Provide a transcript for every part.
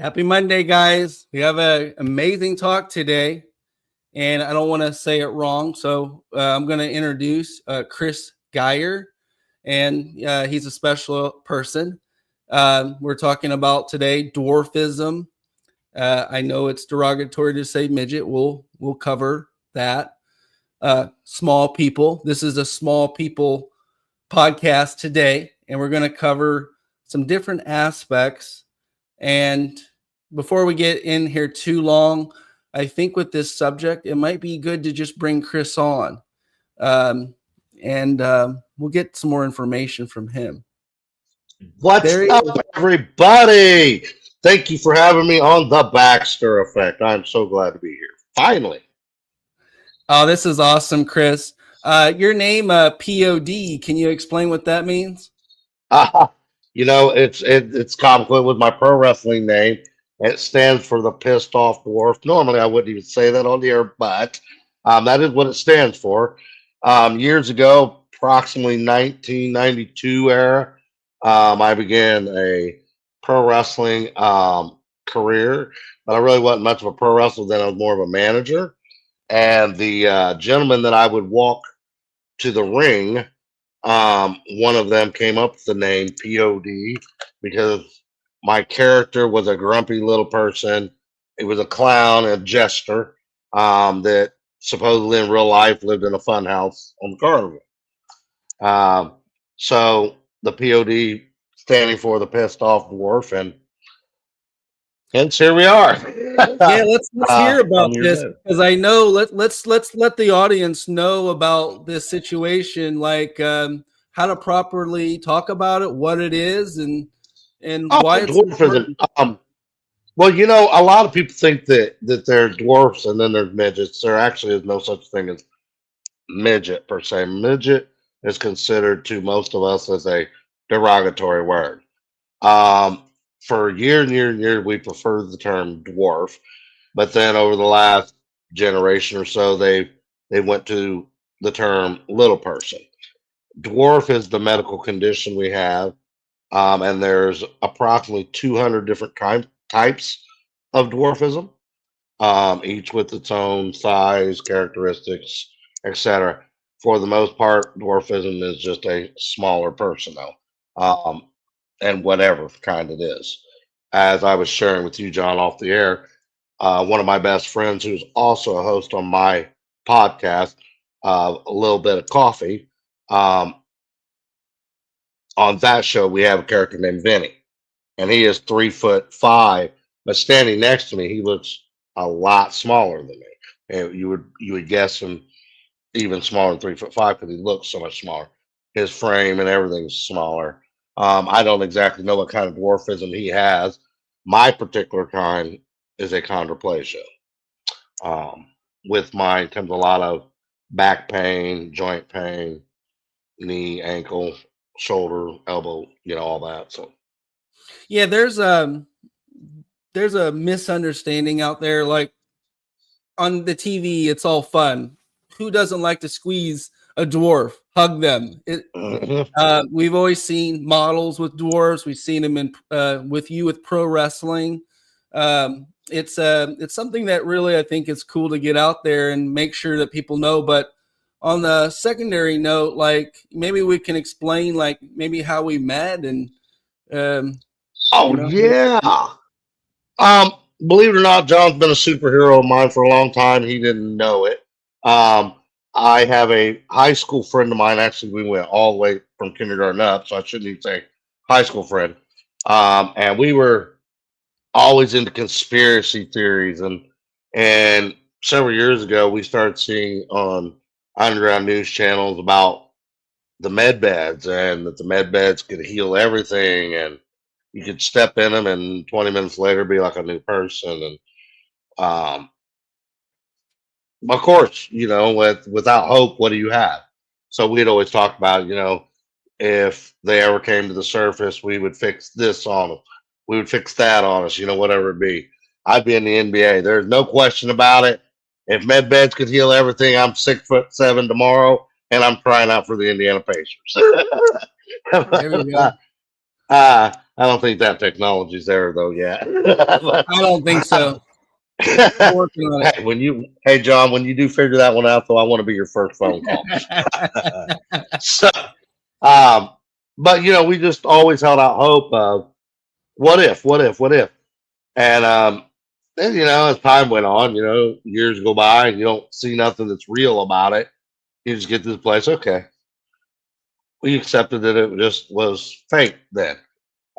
Happy Monday, guys. We have an amazing talk today, and I don't want to say it wrong. So I'm going to introduce Chris Guyre, and he's a special person. We're talking about today dwarfism. I know it's derogatory to say midget. We'll cover that. Small people. This is a small people podcast today, and we're going to cover some different aspects. And before we get in here too long, I think with this subject, it might be good to just bring Chris on, and we'll get some more information from him. What's up, everybody? Thank you for having me on the Baxter Effect. I'm so glad to be here. Finally. Oh, this is awesome, Chris. Your name, POD. Can you explain what that means? It's complicated with my pro wrestling name. It stands for the Pissed Off Dwarf. Normally, I wouldn't even say that on the air, but that is what it stands for. Years ago, approximately 1992 era, I began a pro wrestling career, but I really wasn't much of a pro wrestler then. I was more of a manager. And the gentleman that I would walk to the ring, one of them came up with the name POD because my character was a grumpy little person. It was a clown, a jester that supposedly in real life lived in a fun house on the carnival. So the POD standing for the pissed off dwarf, and hence here we are. Yeah, let's hear about this because I know let's let the audience know about this situation, like how to properly talk about it, what it is, and why it's dwarfism. Well, a lot of people think that there's dwarfs and then there's midgets. There actually is no such thing as midget per se. Midget is considered to most of us as a derogatory word. For years and years and years, we preferred the term dwarf, but then over the last generation or so, they went to the term little person. Dwarf is the medical condition we have, and there's approximately 200 different types of dwarfism, each with its own size, characteristics, etc. For the most part, dwarfism is just a smaller person, though, and whatever kind it is. As I was sharing with you, John, off the air, one of my best friends, who's also a host on my podcast, A Little Bit of Coffee, on that show, we have a character named Vinny, and he is 3'5", but standing next to me, he looks a lot smaller than me. And you would guess him even smaller than 3'5" because he looks so much smaller. His frame and everything's smaller. I don't exactly know what kind of dwarfism he has. My particular kind is achondroplasia. With mine comes a lot of back pain, joint pain, knee, ankle, shoulder, elbow, all that. So yeah, there's a misunderstanding out there. Like on the TV, it's all fun. Who doesn't like to squeeze a dwarf, hug them? We've always seen models with dwarves. We've seen them in with pro wrestling. It's something that really I think is cool to get out there and make sure that people know. But on the secondary note, like maybe we can explain like maybe how we met and yeah. Believe it or not, John's been a superhero of mine for a long time. He didn't know it. I have a high school friend of mine. Actually, we went all the way from kindergarten up, so I shouldn't even say high school friend. And we were always into conspiracy theories, and several years ago, we started seeing on underground news channels about the med beds and that the med beds could heal everything, and you could step in them and 20 minutes later be like a new person. And of course, without hope, what do you have? So we'd always talk about, if they ever came to the surface, we would fix this on them. We would fix that on us, whatever it be. I'd be in the NBA. There's no question about it. If med beds could heal everything, I'm 6'7" tomorrow, and I'm trying out for the Indiana Pacers. There we go. I don't think that technology's there though yet. I don't think so. We're working on Hey, hey John, when you do figure that one out, though, I want to be your first phone call. it. So, um, but we just always held out hope of what if, and then as time went on, years go by, and you don't see nothing that's real about it. You just get to the place. Okay, we accepted that it just was fake then,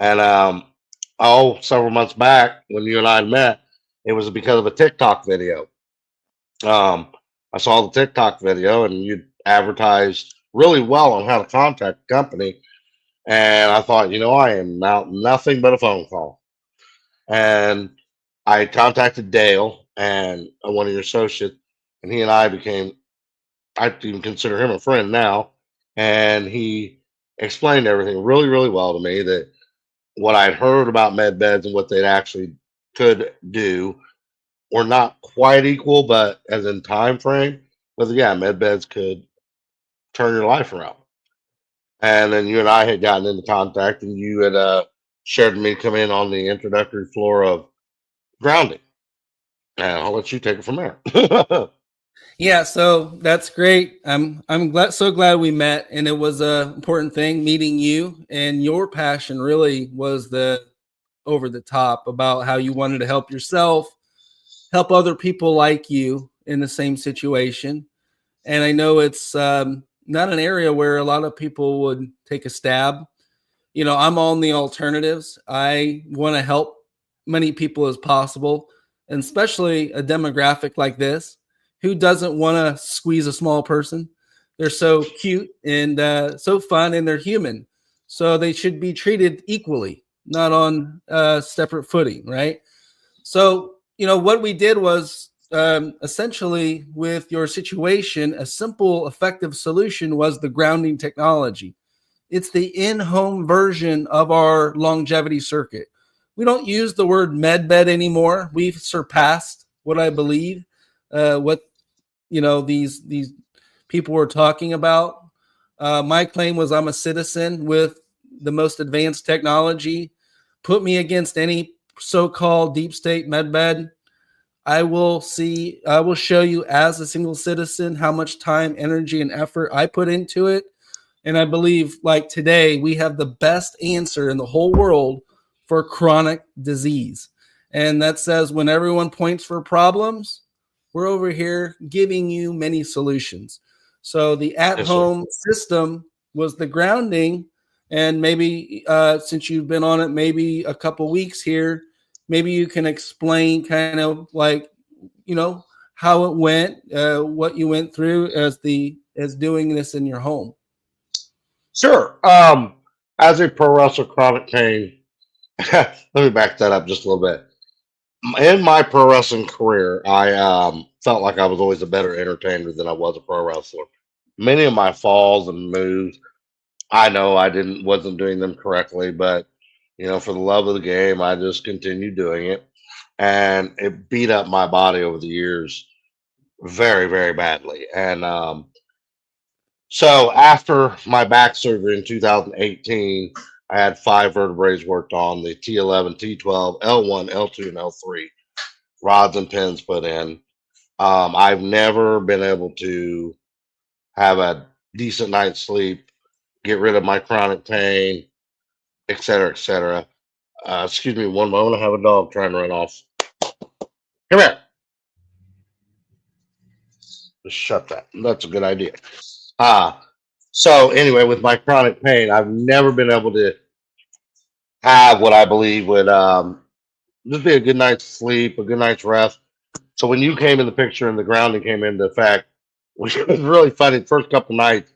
and several months back when you and I met, it was because of a TikTok video. Um, I saw the TikTok video, and you advertised really well on how to contact the company. And I thought, I am out nothing but a phone call. And I contacted Dale and one of your associates, and he and I became, I even consider him a friend now. And he explained everything really, really well to me, that what I'd heard about med beds and what they actually could do were not quite equal, but as in time frame. But yeah, med beds could turn your life around. And then you and I had gotten into contact, and you had shared me to come in on the introductory floor of grounding. And I'll let you take it from there. Yeah, so that's great. I'm glad we met, and it was a important thing meeting you. And your passion really was the over the top about how you wanted to help yourself, help other people like you in the same situation. And I know it's not an area where a lot of people would take a stab. I'm on the alternatives. I want to help many people as possible, and especially a demographic like this. Who doesn't want to squeeze a small person? They're so cute and so fun, and they're human. So they should be treated equally, not on separate footing, right? So, what we did was essentially with your situation, a simple, effective solution was the grounding technology. It's the in-home version of our longevity circuit. We don't use the word med bed anymore. We've surpassed what I believe, what these people were talking about. My claim was I'm a citizen with the most advanced technology. Put me against any so-called deep state med bed. I will show you as a single citizen how much time, energy, and effort I put into it. And I believe, like today, we have the best answer in the whole world for chronic disease. And that says when everyone points for problems, we're over here giving you many solutions. So the Yes, sir. at-home system was the grounding. And maybe since you've been on it maybe a couple weeks here, maybe you can explain kind of like, how it went, what you went through as doing this in your home. Sure. As a pro wrestler, chronic pain. Let me back that up just a little bit. In my pro wrestling career, I felt like I was always a better entertainer than I was a pro wrestler. Many of my falls and moves, I know I wasn't doing them correctly, but for the love of the game, I just continued doing it, and it beat up my body over the years very, very badly. And so after my back surgery in 2018, I had five vertebrae worked on: the T11, T12, L1, L2, and L3 rods and pins put in. I've never been able to have a decent night's sleep, get rid of my chronic pain, et cetera, et cetera. Excuse me one moment. I have a dog trying to run off. Come here. Just shut that. That's a good idea. Uh, so anyway, with my chronic pain, I've never been able to have what I believe would just be a good night's sleep, a good night's rest. So when you came in the picture and the grounding came into effect, which was really funny, the first couple nights,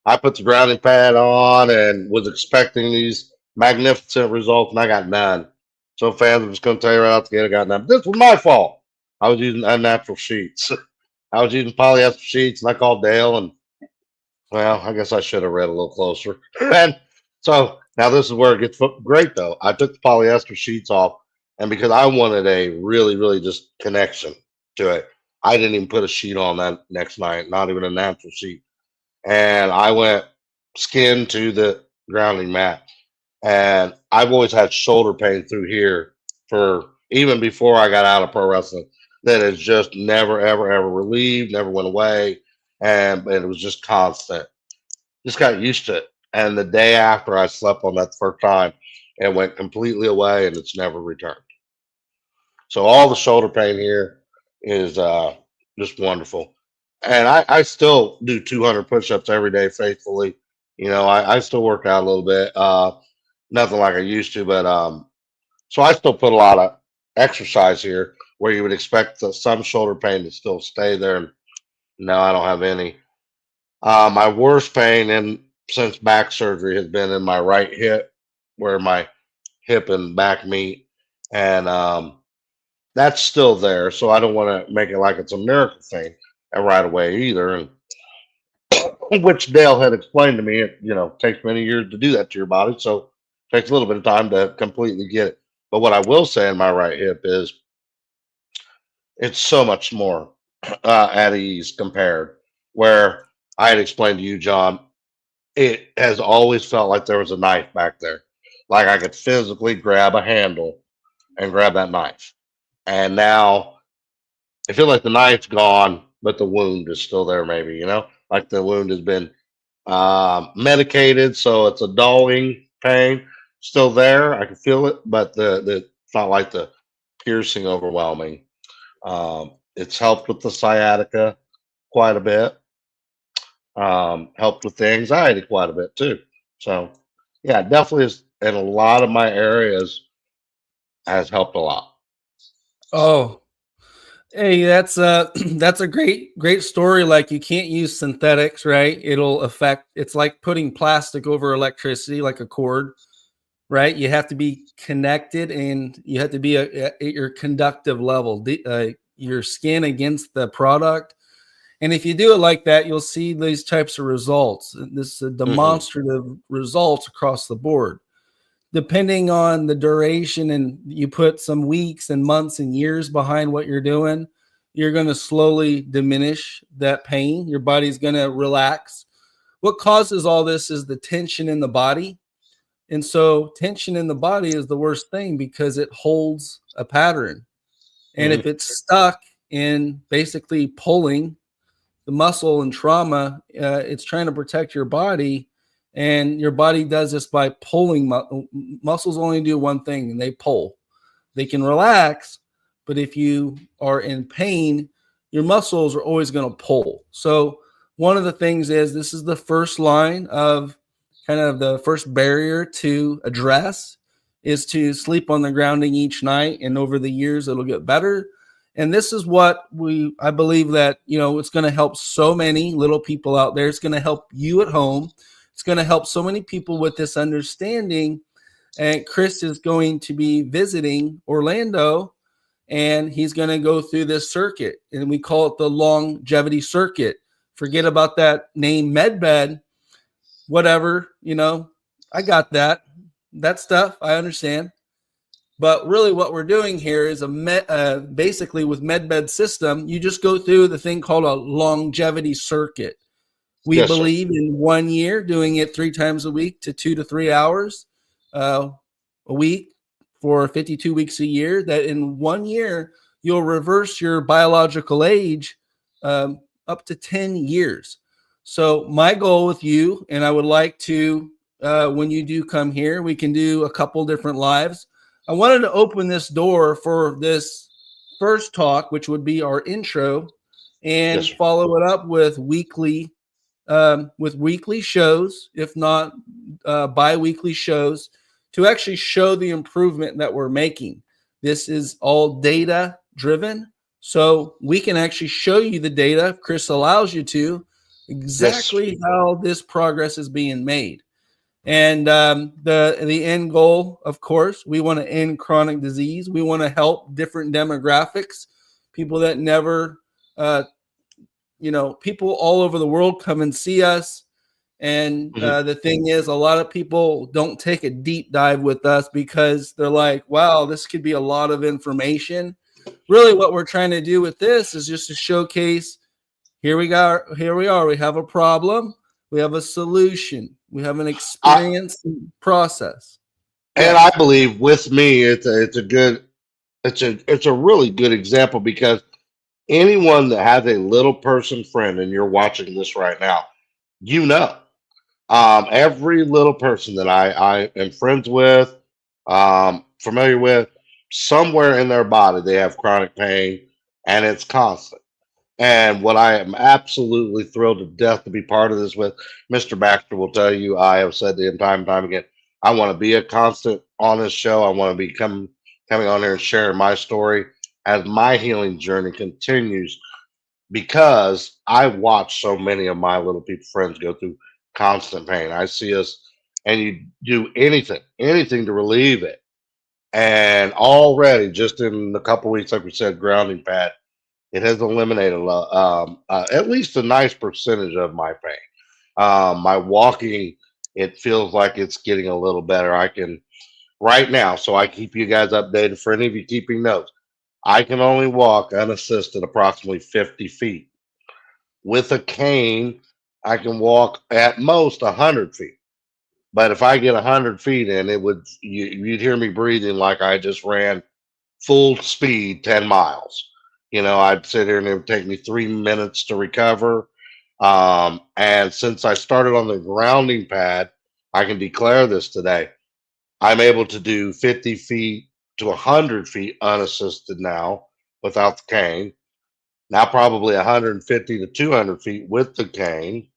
I put the grounding pad on and was expecting these magnificent results, and I got none. So fans, I'm just going to tell you right out the gate, I got none. This was my fault. I was using unnatural sheets. I was using polyester sheets, and I called Dale, and well, I guess I should have read a little closer. And so now this is where it gets great, though. I took the polyester sheets off, and because I wanted a really, really just connection to it, I didn't even put a sheet on that next night, not even a natural sheet. And I went skin to the grounding mat. And I've always had shoulder pain through here for even before I got out of pro wrestling. That is just never, ever, ever relieved, never went away, and it was just constant. Just got used to it. And the day after I slept on that first time, it went completely away, and it's never returned. So all the shoulder pain here is just wonderful. And I still do 200 push-ups every day faithfully. I still work out a little bit. Nothing like I used to, but so I still put a lot of exercise here where you would expect some shoulder pain to still stay there. And no, I don't have any. My worst pain since back surgery has been in my right hip, where my hip and back meet, and that's still there. So I don't want to make it like it's a miracle thing right away either. And which Dale had explained to me, it takes many years to do that to your body, so it takes a little bit of time to completely get it. But what I will say in my right hip is it's so much more at ease compared where I had explained to you, John. It has always felt like there was a knife back there, like I could physically grab a handle and grab that knife. And now I feel like the knife's gone, but the wound is still there. Maybe like the wound has been medicated, so it's a dulling pain still there. I can feel it, but the it's not like the piercing, overwhelming. It's helped with the sciatica quite a bit. Helped with the anxiety quite a bit too. So yeah, it definitely is in a lot of my areas has helped a lot. Oh, hey, that's a that's a great story. Like you can't use synthetics, right? It'll affect. It's like putting plastic over electricity, like a cord, right? You have to be connected, and you have to be at your conductive level, your skin against the product. And if you do it like that, you'll see these types of results. This Hmm. demonstrative results across the board. Depending on the duration, and you put some weeks and months and years behind what you're doing, you're going to slowly diminish that pain. Your body's going to relax. What causes all this is the tension in the body. And so, tension in the body is the worst thing because it holds a pattern. And if Hmm. it's stuck in basically pulling the muscle and trauma, it's trying to protect your body, and your body does this by pulling. Muscles only do one thing, and they pull. They can relax, but if you are in pain, your muscles are always going to pull. So one of the things is, this is the first line of kind of the first barrier to address, is to sleep on the grounding each night, and over the years it'll get better. And this is what I believe that, it's going to help so many little people out there. It's going to help you at home. It's going to help so many people with this understanding. And Chris is going to be visiting Orlando, and he's going to go through this circuit, and we call it the longevity circuit. Forget about that name, medbed, whatever. I got that stuff, I understand. But really, what we're doing here is basically with MedBed system, you just go through the thing called a longevity circuit. We Yes, sir. believe in 1 year, doing it 3 times a week to 2 to 3 hours uh, a week for 52 weeks a year. That in 1 year, you'll reverse your biological age up to 10 years. So, my goal with you, and I would like to, when you do come here, we can do a couple different lives. I wanted to open this door for this first talk, which would be our intro, Yes, and sir. follow it up with weekly shows, if not bi-weekly shows, to actually show the improvement that we're making. This is all data driven, so we can actually show you the data, if Chris allows you to, Yes. exactly how this progress is being made. And the end goal, of course, we want to end chronic disease. We want to help different demographics, people that never, people all over the world come and see us. And Hmm. the thing is, a lot of people don't take a deep dive with us because they're like, wow, this could be a lot of information. Really, what we're trying to do with this is just to showcase, here we are, we have a problem, we have a solution, we have an I experience and process. And Yeah. I believe with me, it's a really good example because anyone that has a little person friend and you're watching this right now, you know, every little person that I am friends with, familiar with, somewhere in their body they have chronic pain, and it's constant. And what I am absolutely thrilled to death to be part of this with, Mr. Baxter will tell you, I have said to him time and time again, I want to be a constant on this show. I want to be coming on here and sharing my story as my healing journey continues because I watch so many of my little people friends go through constant pain. I see us, and you do anything to relieve it. And already, just in a couple weeks, like we said, grounding pad, it has eliminated at least a nice percentage of my pain. My walking, it feels like it's getting a little better. I can right now, so I keep you guys updated. For any of you keeping notes, I can only walk unassisted approximately 50 feet. With a cane, I can walk at most 100 feet. But if I get 100 feet in, you'd hear me breathing like I just ran full speed 10 miles. I'd sit here and it would take me 3 minutes to recover. And since I started on the grounding pad, I can declare this today. I'm able to do 50 feet to 100 feet unassisted now without the cane. Now, probably 150 to 200 feet with the cane.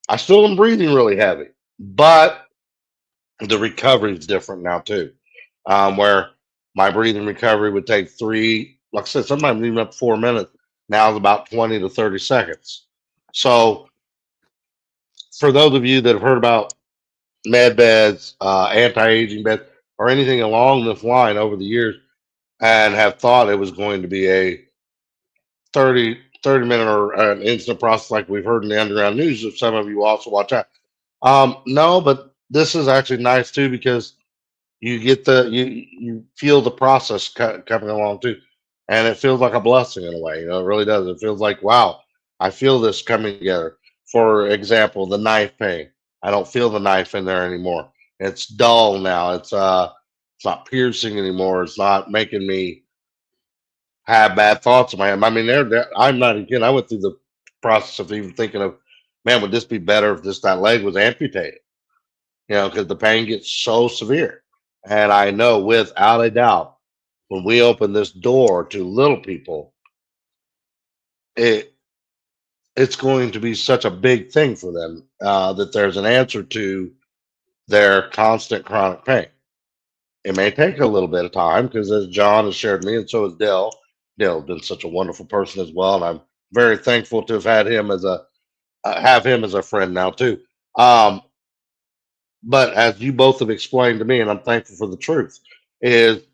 I still am breathing really heavy, but the recovery is different now, too. Where my breathing recovery would take like I said, sometimes even up to 4 minutes. Now it's about 20 to 30 seconds. So, for those of you that have heard about med beds, anti-aging beds, or anything along this line over the years, and have thought it was going to be a 30 minute or an instant process like we've heard in the underground news that some of you also watch out. No, but this is actually nice too because you get you feel the process coming along too, and it feels like a blessing in a way. It really does. It feels like, wow, I feel this coming together. For example, the knife pain. I don't feel the knife in there anymore. It's dull now. It's not piercing anymore. It's not making me have bad thoughts in my head. I mean, I'm not again. I went through the process of even thinking of, man, would this be better if that leg was amputated? Because the pain gets so severe. And I know without a doubt, when we open this door to little people, it it's going to be such a big thing for them that there's an answer to their constant chronic pain. It may take a little bit of time because, as John has shared me, and so has Dale. Dale's been such a wonderful person as well, and I'm very thankful to have him as a friend now too. Um, but as you both have explained to me, and I'm thankful for the truth, is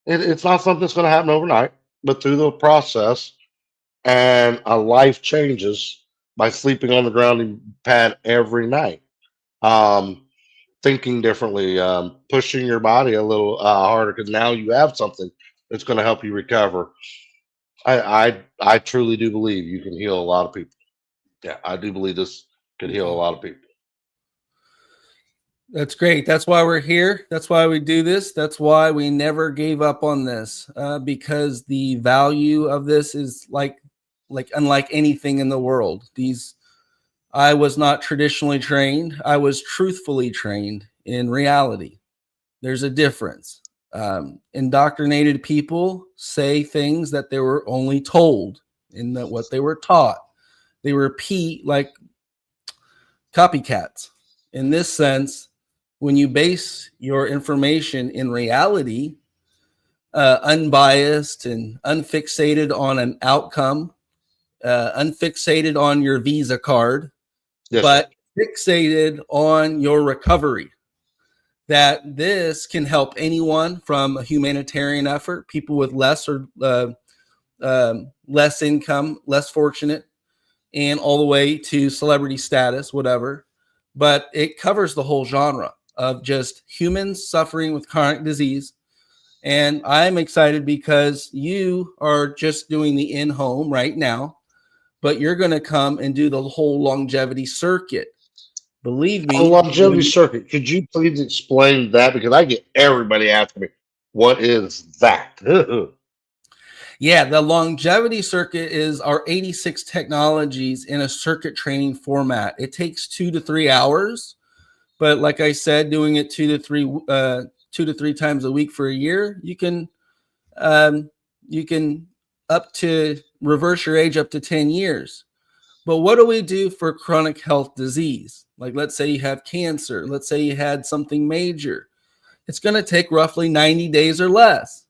it's not something that's going to happen overnight, but through the process, and a life changes by sleeping on the grounding pad every night. Um, Thinking differently, pushing your body a little harder because now you have something that's going to help you recover. I truly do believe you can heal a lot of people. Yeah, I do believe this could heal a lot of people. That's great. That's why we're here. That's why we do this. That's why we never gave up on this, because the value of this is like unlike anything in the world. I was not traditionally trained. I was truthfully trained in reality. There's a difference. Indoctrinated people say things that they were only told and that what they were taught. They repeat like copycats. In this sense, when you base your information in reality, unbiased and unfixated on an outcome, unfixated on your Visa card, Yes, sir. but fixated on your recovery. That this can help anyone from a humanitarian effort, people with less income, less fortunate, and all the way to celebrity status, whatever. But it covers the whole genre of just humans suffering with chronic disease. And I'm excited because you are just doing the in-home right now, but you're going to come and do the whole longevity circuit. Believe A me, longevity circuit. Could you please explain that? Because I get everybody asking me, what is that? yeah, the longevity circuit is our 86 technologies in a circuit training format. It takes 2 to 3 hours, but like I said, doing it 2 to 3 times a week for a year, um, you can up to reverse your age up to 10 years. But what do we do for chronic health disease? Like, let's say you have cancer, let's say you had something major. It's going to take roughly 90 days or less.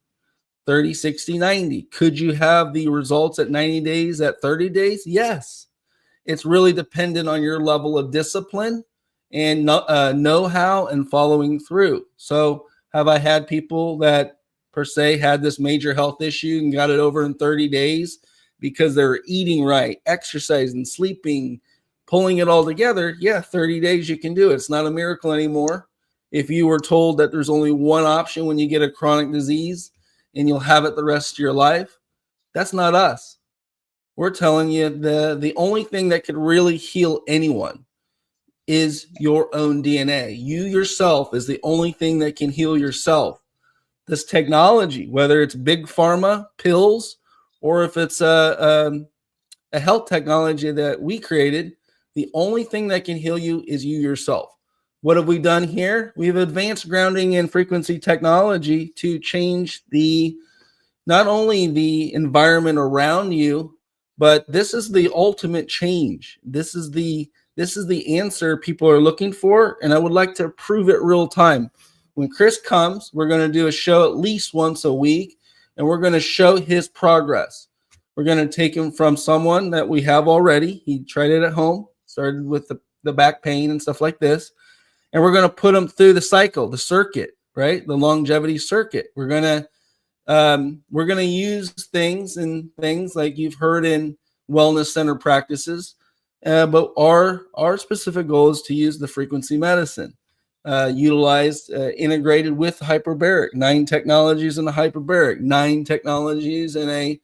30, 60, 90. Could you have the results at 90 days, at 30 days? Yes. It's really dependent on your level of discipline and know-how and following through. So have I had people that per se had this major health issue and got it over in 30 days because they were eating right, exercising, sleeping, pulling it all together? Yeah, 30 days you can do it. It's not a miracle anymore. If you were told that there's only one option when you get a chronic disease and you'll have it the rest of your life, that's not us. We're telling you the only thing that could really heal anyone is your own DNA. You yourself is the only thing that can heal yourself. This technology, whether it's big pharma pills or if it's a health technology that we created, the only thing that can heal you is you yourself. What have we done here? We've advanced grounding and frequency technology to change not only the environment around you, but this is the ultimate change. This is the answer people are looking for, and I would like to prove it real time. When Chris comes, we're going to do a show at least once a week, and we're going to show his progress. We're going to take him from someone that we have already. He tried it at home, started with the back pain and stuff like this, and we're going to put him through the cycle, the circuit, right? The longevity circuit. We're going to use things like you've heard in wellness center practices, but our specific goal is to use the frequency medicine, utilized integrated with hyperbaric, 9 technologies in a hyperbaric, 9 technologies in a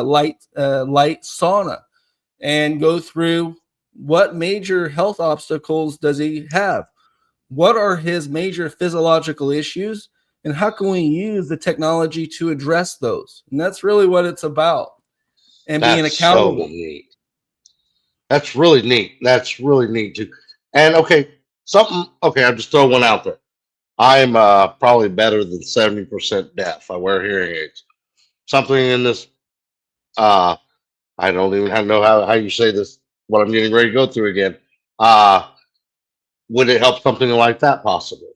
light sauna, and go through what major health obstacles does he have, what are his major physiological issues, and how can we use the technology to address those? And that's really what it's about. And being That's so accountable. neat. That's really neat. That's really neat too. And okay, something. Okay, I'll just throw one out there. I'm probably better than 70% deaf. I wear hearing aids. Something in this. Uh, I don't even know how you say this. What I'm getting ready to go through again. Uh, would it help something like that possibly?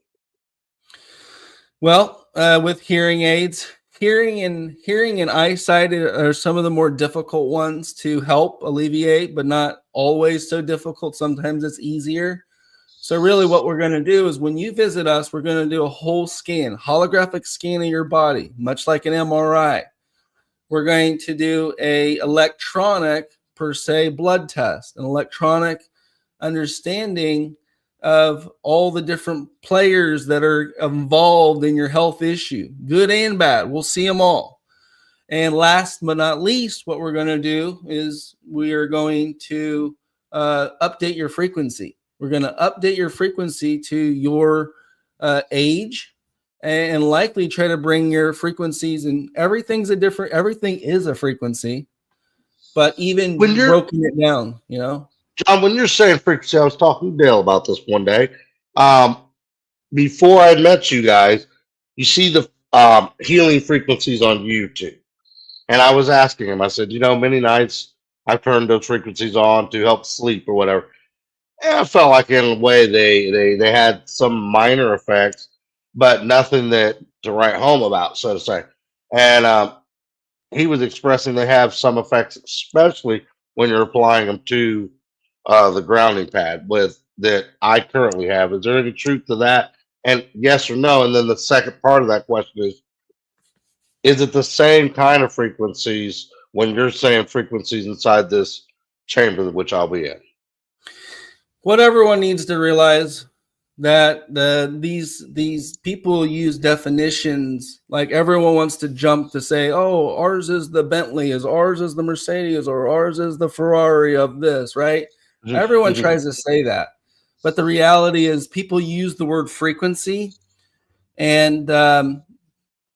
Well, with hearing aids, hearing and eyesight are some of the more difficult ones to help alleviate, but not always so difficult. Sometimes it's easier. So really what we're going to do is when you visit us, we're going to do a whole scan, holographic scan of your body, much like an MRI. We're going to do a electronic per se blood test, an electronic understanding of all the different players that are involved in your health issue, good and bad. We'll see them all. And last but not least, what we're going to do is we are going to update your frequency. We're going to update your frequency to your age, and likely try to bring your frequencies, and everything is a frequency, but even When you're broken it down, John, when you're saying frequency, I was talking to Dale about this one day. Um, Before I met you guys, you see the healing frequencies on YouTube. And I was asking him, I said, many nights I've turned those frequencies on to help sleep or whatever. And I felt like in a way they had some minor effects, but nothing that to write home about, so to say. And he was expressing they have some effects, especially when you're applying them to the grounding pad with that I currently have. Is there any truth to that? And yes or no? And then the second part of that question is it the same kind of frequencies when you're saying frequencies inside this chamber, which I'll be in? What everyone needs to realize that these people use definitions, like everyone wants to jump to say, oh, ours is the Bentley, is ours is the Mercedes, or ours is the Ferrari of this, right? Everyone tries to say that. But the reality is, people use the word frequency, and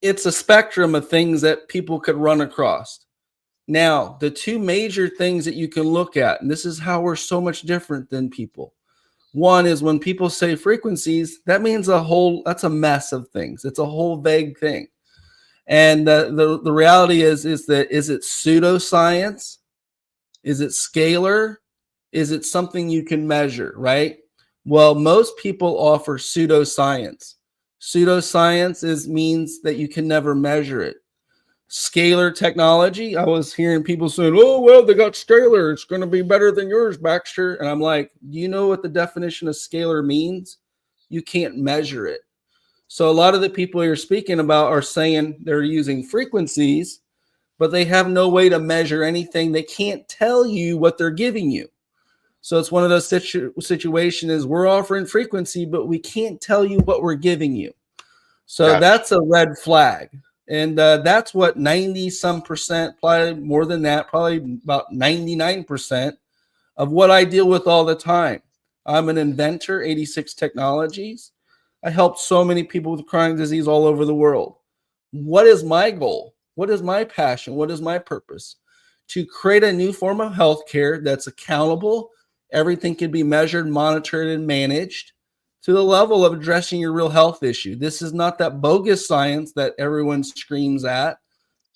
it's a spectrum of things that people could run across. Now, the two major things that you can look at, and this is how we're so much different than people. One is when people say frequencies, that means that's a mess of things. It's a whole vague thing. And the reality is that, is it pseudoscience? Is it scalar? Is it something you can measure, right? Well, most people offer pseudoscience. Pseudoscience means that you can never measure it. Scalar technology, I was hearing people saying, oh, well, they got scalar. It's going to be better than yours, Baxter. And I'm like, do you know what the definition of scalar means? You can't measure it. So a lot of the people you're speaking about are saying they're using frequencies, but they have no way to measure anything. They can't tell you what they're giving you. So it's one of those situations, we're offering frequency, but we can't tell you what we're giving you. So Gotcha. that's a red flag. And that's what 90 some percent, probably more than that, probably about 99% of what I deal with all the time. I'm an inventor, 86 Technologies. I help so many people with chronic disease all over the world. What is my goal? What is my passion? What is my purpose? To create a new form of healthcare that's accountable. Everything can be measured, monitored, and managed to the level of addressing your real health issue. This is not that bogus science that everyone screams at.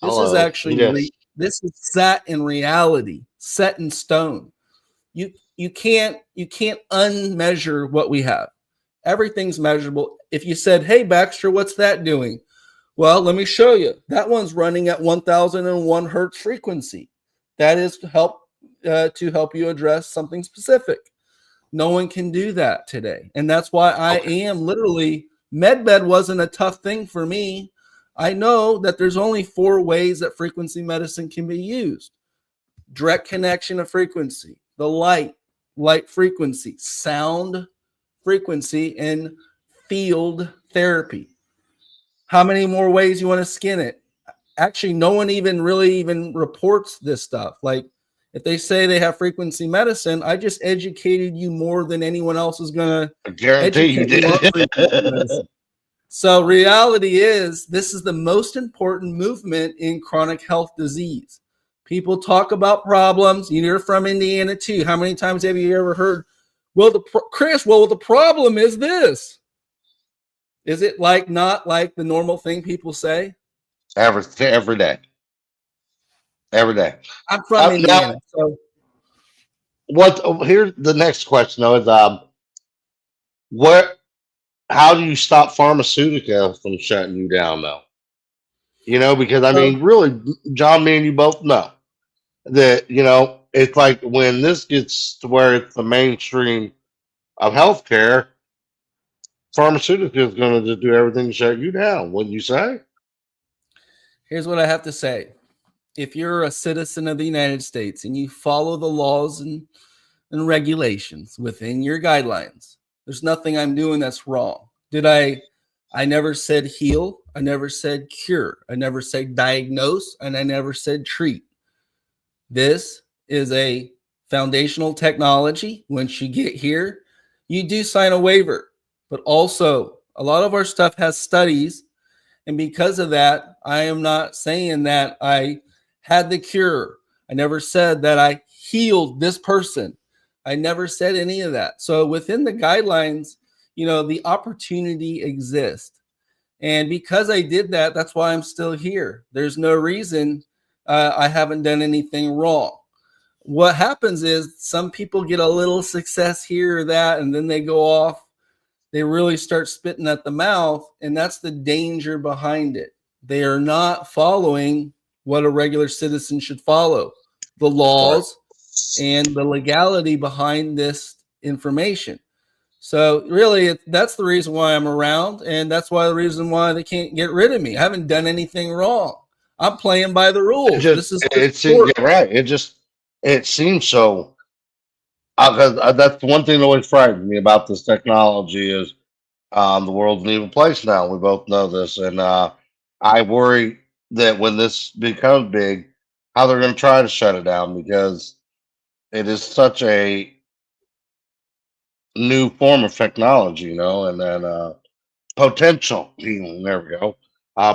This is Hello. Yes. actually this is set in reality, set in stone. You can't unmeasure what we have. Everything's measurable. If you said, "Hey Baxter, what's that doing?" Well, let me show you. That one's running at 1001 hertz frequency. That is to help you address something specific. No one can do that today. And that's why I Okay. am literally, medbed wasn't a tough thing for me. I know that there's only 4 ways that frequency medicine can be used. Direct connection of frequency, the light frequency, sound frequency, and field therapy. How many more ways you want to skin it? Actually, no one even really even reports this stuff. Like, if they say they have frequency medicine, I just educated you more than anyone else is going to I guarantee you educate you on did. frequency medicine. So reality is, this is the most important movement in chronic health disease. People talk about problems. You're from Indiana too. How many times have you ever heard, well, Chris, well, the problem is this. Is it like not like the normal thing people say? every day. Every day. I'm from Now, Indiana. So here's the next question though is what how do you stop pharmaceuticals from shutting you down though? Because I so mean, really, John, me and you both know that, it's like when this gets to where it's the mainstream of healthcare, pharmaceuticals is going to just do everything to shut you down, wouldn't you say? here's what I have to say. If you're a citizen of the United States and you follow the laws and regulations within your guidelines, there's nothing I'm doing that's wrong. I never said heal. I never said cure. I never said diagnose. And I never said treat. This is a foundational technology. Once you get here, you do sign a waiver. But also, a lot of our stuff has studies. And because of that, I am not saying that I had the cure. I never said that I healed this person. I never said any of that. So within the guidelines, the opportunity exists. And because I did that, that's why I'm still here. There's no reason I haven't done anything wrong. What happens is some people get a little success here or that, and then they go off. They really start spitting at the mouth, and that's the danger behind it. They are not following what a regular citizen should follow, the Right. laws and the legality behind this information. So really, that's the reason why I'm around, and that's why the reason why they can't get rid of me. I haven't done anything wrong. I'm playing by the It rules. just, This is the it seems, sport. yeah, right. It seems so. That's the one thing that always frightens me about this technology is the world's an evil place now. We both know this, and I worry that when this becomes big, how they're going to try to shut it down because it is such a new form of technology, and then potential healing. There we go.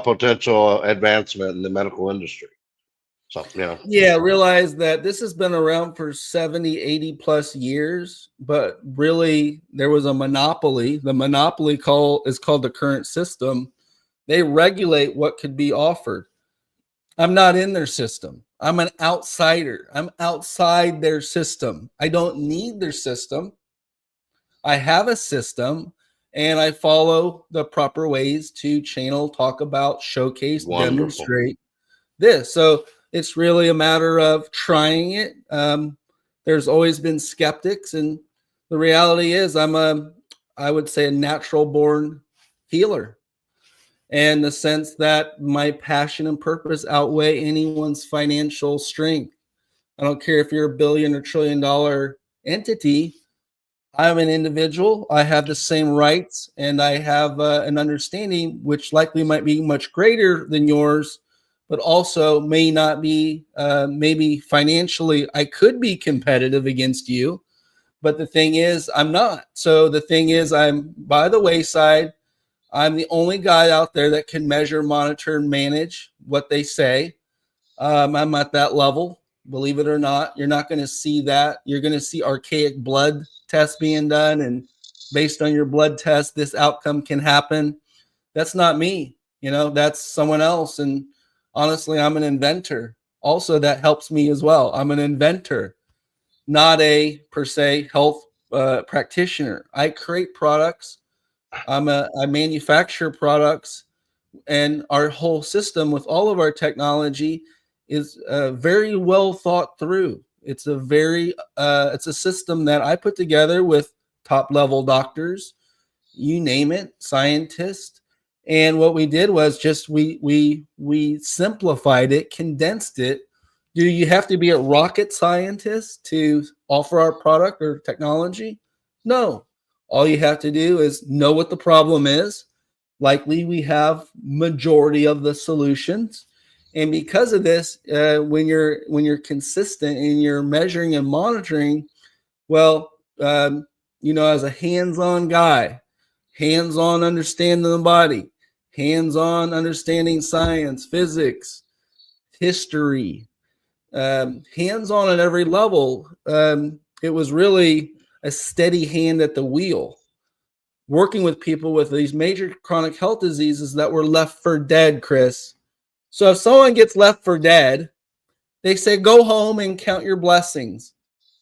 Potential advancement in the medical industry. So, Yeah, realize that this has been around for 70, 80 plus years, but really there was a monopoly. The monopoly is called the current system. They regulate what could be offered. I'm not in their system. I'm an outsider. I'm outside their system. I don't need their system. I have a system and I follow the proper ways to channel, talk about, showcase, wonderful. demonstrate this. So it's really a matter of trying it. There's always been skeptics, and the reality is, I would say, a natural born healer, and the sense that my passion and purpose outweigh anyone's financial strength. I don't care if you're a billion or trillion dollar entity. I'm an individual. I have the same rights, and I have an understanding which likely might be much greater than yours, but also may not be. Maybe financially, I could be competitive against you, but the thing is, I'm not. So the thing is, I'm by the wayside. I'm the only guy out there that can measure, monitor, and manage what they say. I'm at that level. Believe it or not, you're not going to see that. You're going to see archaic blood tests being done, and based on your blood test, this outcome can happen. That's not me. That's someone else. And honestly, I'm an inventor. Also, that helps me as well. I'm an inventor, not a per se health practitioner. I create products. I manufacture products, and our whole system with all of our technology is very well thought through. It's a system that I put together with top level doctors, you name it, scientists. And what we did was just we simplified it, condensed it. Do you have to be a rocket scientist to offer our product or technology? No. All you have to do is know what the problem is. Likely we have majority of the solutions. And because of this, when you're consistent and you're measuring and monitoring, well, as a hands-on guy, hands-on understanding the body, hands-on understanding science, physics, history, hands-on at every level. It was really a steady hand at the wheel, working with people with these major chronic health diseases that were left for dead, Chris. So if someone gets left for dead, they say, go home and count your blessings.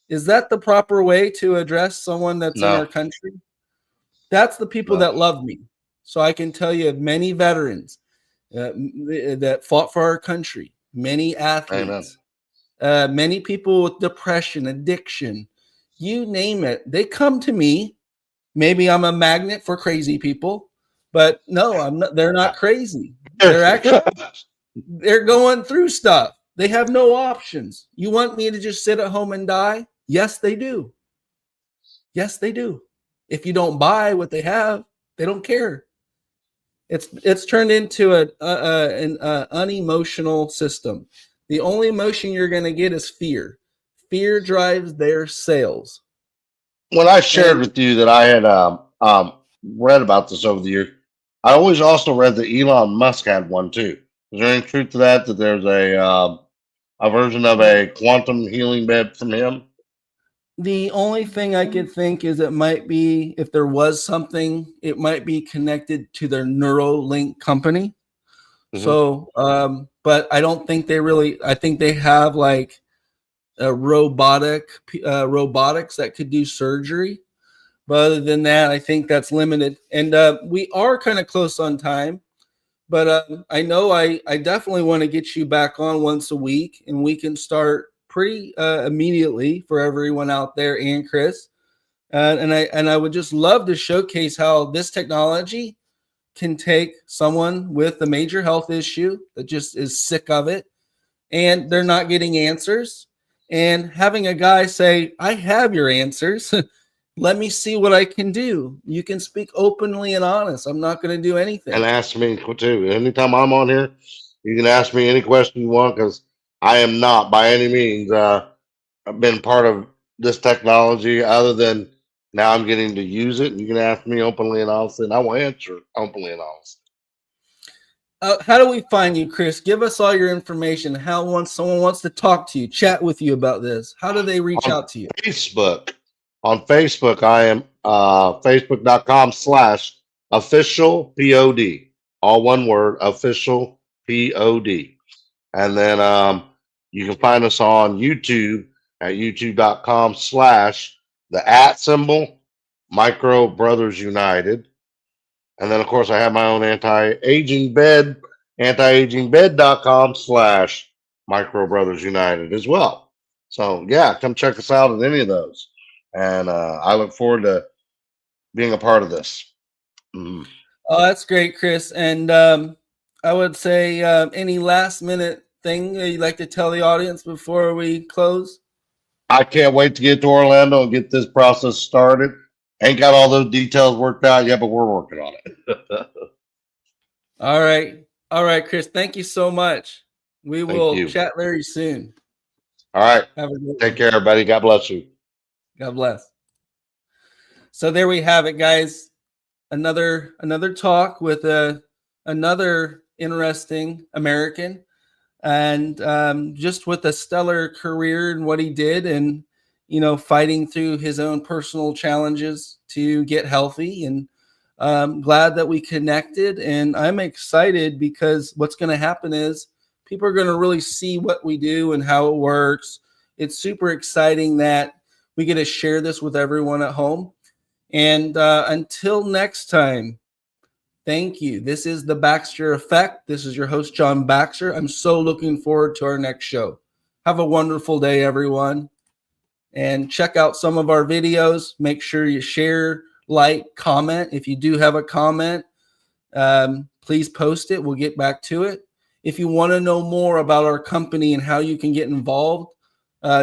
Is that the proper way to address someone that's in our No, country? That's the people no. that love me. So I can tell you many veterans that fought for our country, many Amen. athletes, many people with depression, addiction, you name it. They come to me. Maybe I'm a magnet for crazy people, but no, I'm not. They're not crazy. They're going through stuff. They have no options. You want me to just sit at home and die? Yes, they do. Yes, they do. If you don't buy what they have, they don't care. It's turned into an unemotional system. The only emotion you're going to get is fear. Fear drives their sales. When I shared And with you that I had read about this over the years, I always also read that Elon Musk had one too. Is there any truth to that? That there's a version of a quantum healing bed from him? the only thing I could think is it might be, if there was something, it might be connected to their Neuralink company. Hmm. So, but I don't think they really. I think they have like a robotics that could do surgery. But other than that, I think that's limited. And we are kind of close on time. But I know I definitely want to get you back on once a week, and we can start pretty immediately for everyone out there and Chris. And I would just love to showcase how this technology can take someone with a major health issue that just is sick of it and they're not getting answers, and having a guy say, I have your answers. Let me see what I can do. You can speak openly and honest. I'm not going to do And anything. ask me too. Anytime I'm on here, you can ask me any question you want because I am not by any means been part of this technology other than Now I'm getting to use it. You can ask me openly and honestly, and I will answer openly and honestly. How do we find you, Chris? Give us all your information. How once someone wants to talk to you, chat with you about this, how do they reach On out to you? Facebook, I am facebook.com/official POD. All one word, official POD. And then you can find us on YouTube at youtube.com/the @ symbol Micro Brothers United. And then, of course, I have my own anti-aging bed, antiagingbed.com/Micro Brothers United as well. So, yeah, come check us out at any of those. And I look forward to being a part of this. Mhm. Oh, that's great, Chris. And I would say any last minute thing that you'd like to tell the audience before we close? I can't wait to get to Orlando and get this process started. Ain't got all those details worked out yet, but we're working on it. All right. All right, Chris. Thank you so much. We Thank will you. chat very soon. All right. Have a good Take one. care, everybody. God bless you. God bless. So there we have it, guys. Another talk with another interesting American, and just with a stellar career and what he did, and fighting through his own personal challenges to get healthy. And glad that we connected, and I'm excited because what's going to happen is people are going to really see what we do and how it works. It's super exciting that we get to share this with everyone at home. And until next time, thank you. This is the Baxter Effect. This is your host, John Baxter. I'm so looking forward to our next show. Have a wonderful day, everyone. And check out some of our videos. Make sure you share, like, comment. If you do have a comment, please post it. We'll get back to it. If you want to know more about our company and how you can get involved,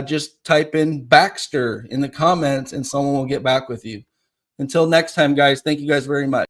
just type in Baxter in the comments and someone will get back with you. Until next time, guys, thank you guys very much.